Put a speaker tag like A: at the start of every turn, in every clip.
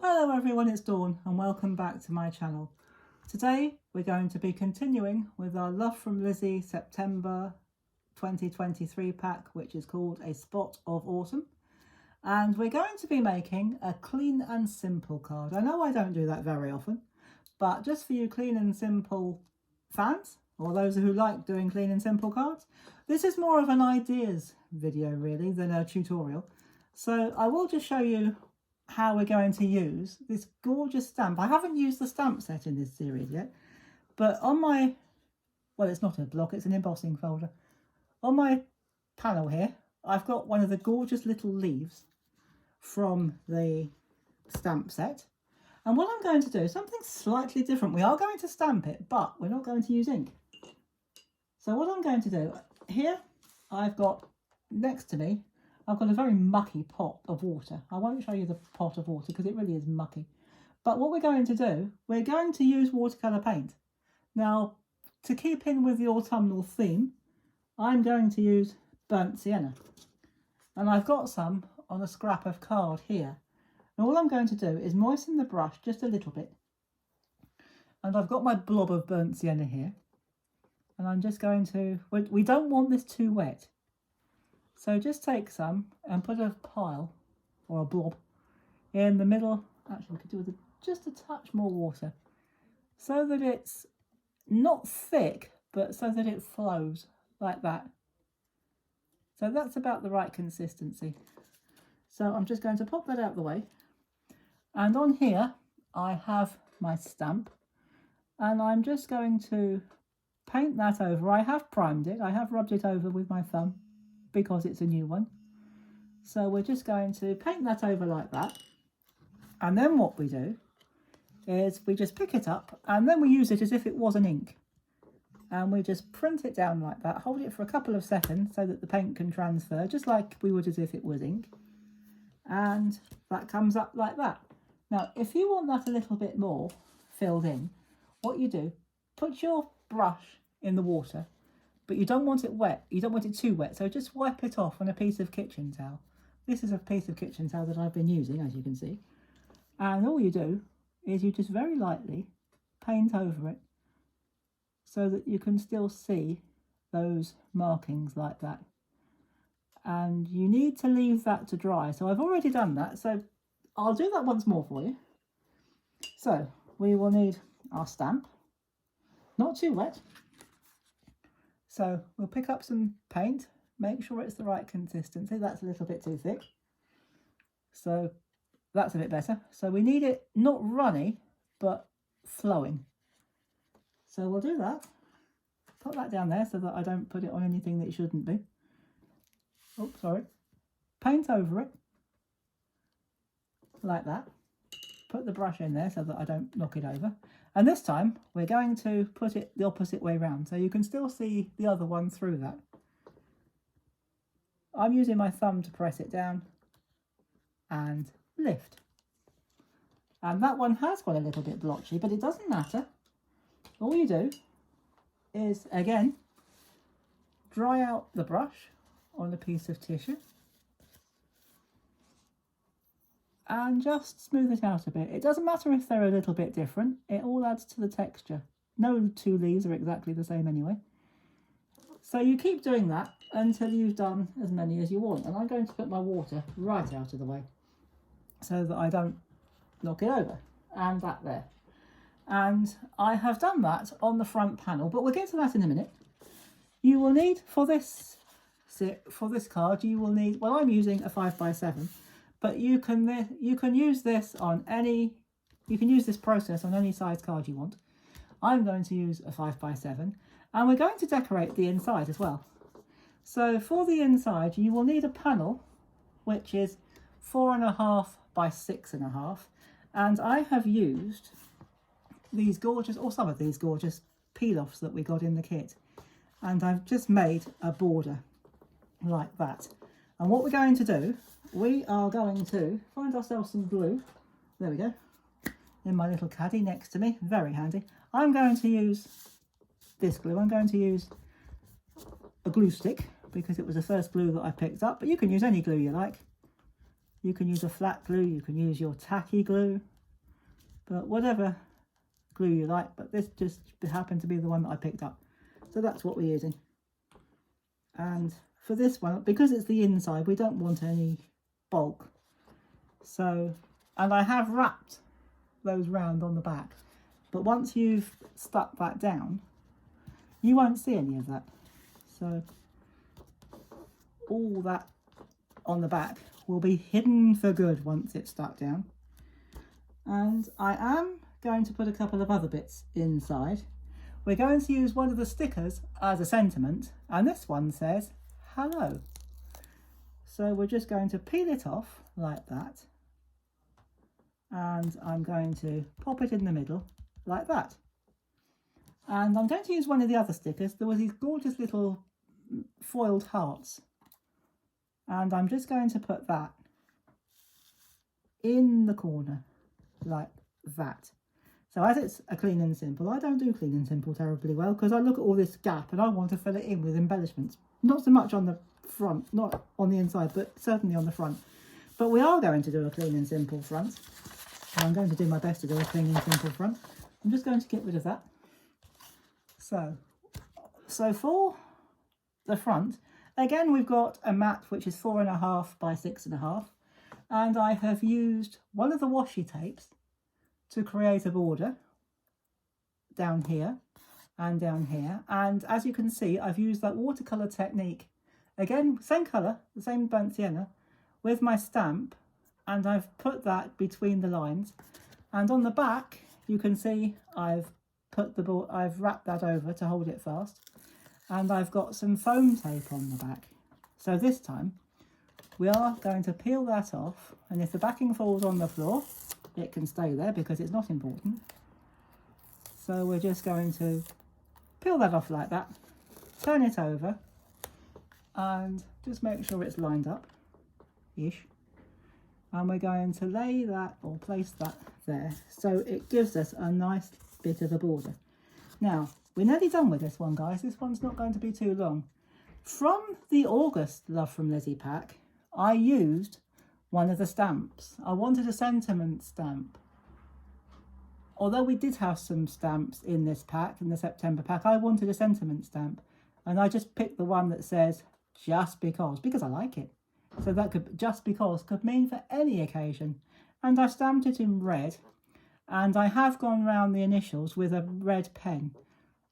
A: Hello everyone, it's Dawn and welcome back to my channel. Today we're going to be continuing with our Love from Lizzie September 2023 pack, which is called A Spot of Autumn. And we're going to be making a clean and simple card. I know I don't do that very often, but just for you clean and simple fans, or those who like doing clean and simple cards, this is more of an ideas video really than a tutorial. So I will just show you how we're going to use this gorgeous stamp. I haven't used the stamp set in this series yet, but on my, well, it's not a block, it's an embossing folder. On my panel here, I've got one of the gorgeous little leaves from the stamp set. And what I'm going to do is something slightly different. We are going to stamp it, but we're not going to use ink. So what I'm going to do, here I've got, next to me, I've got a very mucky pot of water. I won't show you the pot of water because it really is mucky. But what we're going to do, we're going to use watercolour paint. Now, to keep in with the autumnal theme, I'm going to use burnt sienna. And I've got some on a scrap of card here. And all I'm going to do is moisten the brush just a little bit. And I've got my blob of burnt sienna here. And I'm just going to, we don't want this too wet. So just take some and put a pile or a blob in the middle. Actually, we could do with just a touch more water so that it's not thick, but so that it flows like that. So that's about the right consistency. So I'm just going to pop that out the way. And on here, I have my stamp and I'm just going to paint that over. I have primed it. I have rubbed it over with my thumb, because it's a new one. So we're just going to paint that over like that. And then what we do is we just pick it up and then we use it as if it was an ink. And we just print it down like that, hold it for a couple of seconds so that the paint can transfer, just like we would as if it was ink. And that comes up like that. Now, if you want that a little bit more filled in, what you do, put your brush in the water, but you don't want it wet, you don't want it too wet, so just wipe it off on a piece of kitchen towel. This is a piece of kitchen towel that I've been using, as you can see. And all you do is you just very lightly paint over it so that you can still see those markings like that. And you need to leave that to dry. So I've already done that, so I'll do that once more for you. So we will need our stamp, not too wet. So we'll pick up some paint, make sure it's the right consistency. That's a little bit too thick. So that's a bit better. So we need it not runny, but flowing. So we'll do that. Put that down there so that I don't put it on anything that it shouldn't be. Oh, sorry. Paint over it. Like that. Put the brush in there so that I don't knock it over. And this time we're going to put it the opposite way round, so you can still see the other one through that. I'm using my thumb to press it down and lift. And that one has got a little bit blotchy, but it doesn't matter. All you do is, again, dry out the brush on a piece of tissue and just smooth it out a bit. It doesn't matter if they're a little bit different, it all adds to the texture. No two leaves are exactly the same anyway. So you keep doing that until you've done as many as you want. And I'm going to put my water right out of the way so that I don't knock it over. And that there. And I have done that on the front panel, but we'll get to that in a minute. You will need, for this card, you will need, well, I'm using a 5x7. But you can use this on any, you can use this process on any size card you want. I'm going to use a 5x7 and we're going to decorate the inside as well. So for the inside you will need a panel which is 4.5 by 6.5, and I have used these gorgeous, or some of these gorgeous peel-offs that we got in the kit, and I've just made a border like that. And what we're going to do, we are going to find ourselves some glue. There we go. In my little caddy next to me. Very handy. I'm going to use this glue. I'm going to use a glue stick because it was the first glue that I picked up. But you can use any glue you like. You can use a flat glue. You can use your tacky glue. but whatever glue you like, but this just happened to be the one that I picked up, so that's what we're using. And for this one, because it's the inside, we don't want any bulk, so, and I have wrapped those round on the back, but once you've stuck that down you won't see any of that, so all that on the back will be hidden for good once it's stuck down. And I am going to put a couple of other bits inside. We're going to use one of the stickers as a sentiment, and this one says hello. So we're just going to peel it off like that, and I'm going to pop it in the middle like that. And I'm going to use one of the other stickers. There were these gorgeous little foiled hearts, and I'm just going to put that in the corner like that. So as it's a clean and simple, I don't do clean and simple terribly well, because I look at all this gap and I want to fill it in with embellishments. Not so much on the front, not on the inside, but certainly on the front. But we are going to do a clean and simple front, and I'm going to do my best to do a clean and simple front. I'm just going to get rid of that. So for the front, again, we've got a mat which is 4.5 by 6.5, and I have used one of the washi tapes to create a border down here and down here. And as you can see, I've used that watercolour technique, again, same colour, the same burnt sienna, with my stamp, and I've put that between the lines. And on the back, you can see I've wrapped that over to hold it fast, and I've got some foam tape on the back. So this time we are going to peel that off, and if the backing falls on the floor, it can stay there because it's not important. So we're just going to peel that off like that, turn it over, and just make sure it's lined up-ish. And we're going to lay that, or place that there, so it gives us a nice bit of a border. Now, we're nearly done with this one, guys. This one's not going to be too long. From the August Love from Lizzie pack, I used one of the stamps. I wanted a sentiment stamp. Although we did have some stamps in this pack, in the September pack, I wanted a sentiment stamp. And I just picked the one that says, just because I like it. So that could, just because, could mean for any occasion. And I stamped it in red. And I have gone round the initials with a red pen.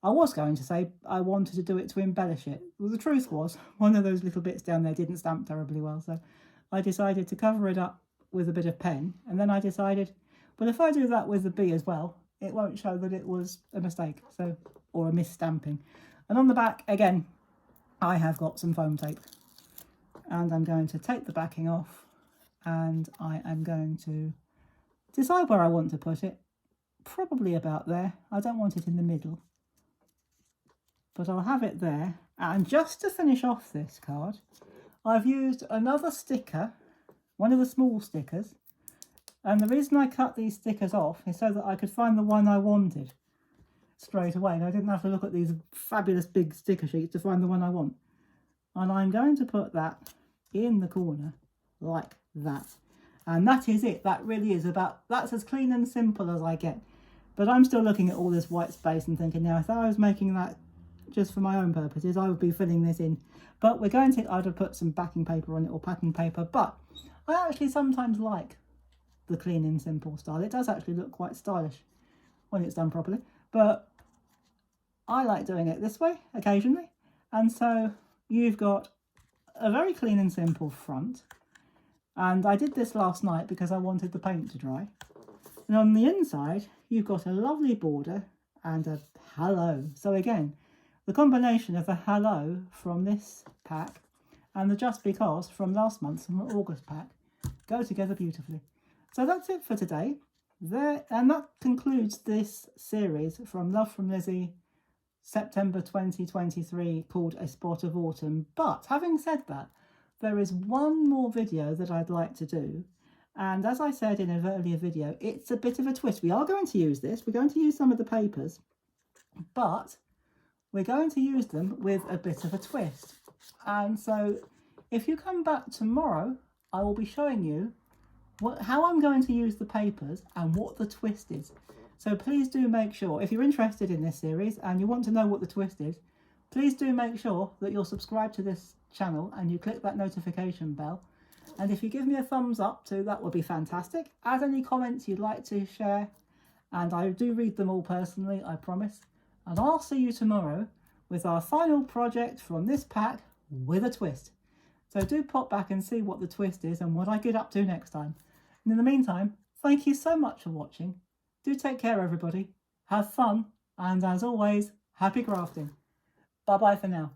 A: I was going to say I wanted to do it to embellish it. Well, the truth was, one of those little bits down there didn't stamp terribly well, so I decided to cover it up with a bit of pen, and then I decided, well, if I do that with the B as well, it won't show that it was a mistake, so, or a misstamping. And on the back, again, I have got some foam tape, and I'm going to take the backing off, and I am going to decide where I want to put it. Probably about there. I don't want it in the middle, but I'll have it there. And just to finish off this card, I've used another sticker, one of the small stickers, and the reason I cut these stickers off is so that I could find the one I wanted straight away, and I didn't have to look at these fabulous big sticker sheets to find the one I want. And I'm going to put that in the corner like that, and that is it. That really is that's as clean and simple as I get. But I'm still looking at all this white space and thinking, now if I was making that just for my own purposes, I would be filling this in. But we're going to, I'd have put some backing paper on it, or packing paper, but I actually sometimes like the clean and simple style. It does actually look quite stylish when it's done properly, but I like doing it this way occasionally. And so you've got a very clean and simple front, and I did this last night because I wanted the paint to dry. And on the inside you've got a lovely border and a hello. So again, the combination of the hello from this pack and the just because from last month's, from the August pack, go together beautifully. So that's it for today. And that concludes this series from Love from Lizzie September 2023, called A Spot of Autumn. But having said that, there is one more video that I'd like to do. And as I said in an earlier video, it's a bit of a twist. We are going to use this. We're going to use some of the papers, but we're going to use them with a bit of a twist. And so if you come back tomorrow, I will be showing you how I'm going to use the papers and what the twist is. So please do make sure, if you're interested in this series and you want to know what the twist is, please do make sure that you're subscribed to this channel and you click that notification bell. And if you give me a thumbs up too, that would be fantastic. Add any comments you'd like to share, and I do read them all personally, I promise. And I'll see you tomorrow with our final project from this pack with a twist. So do pop back and see what the twist is and what I get up to next time. And in the meantime, thank you so much for watching. Do take care, everybody. Have fun, and as always, happy crafting. Bye bye for now.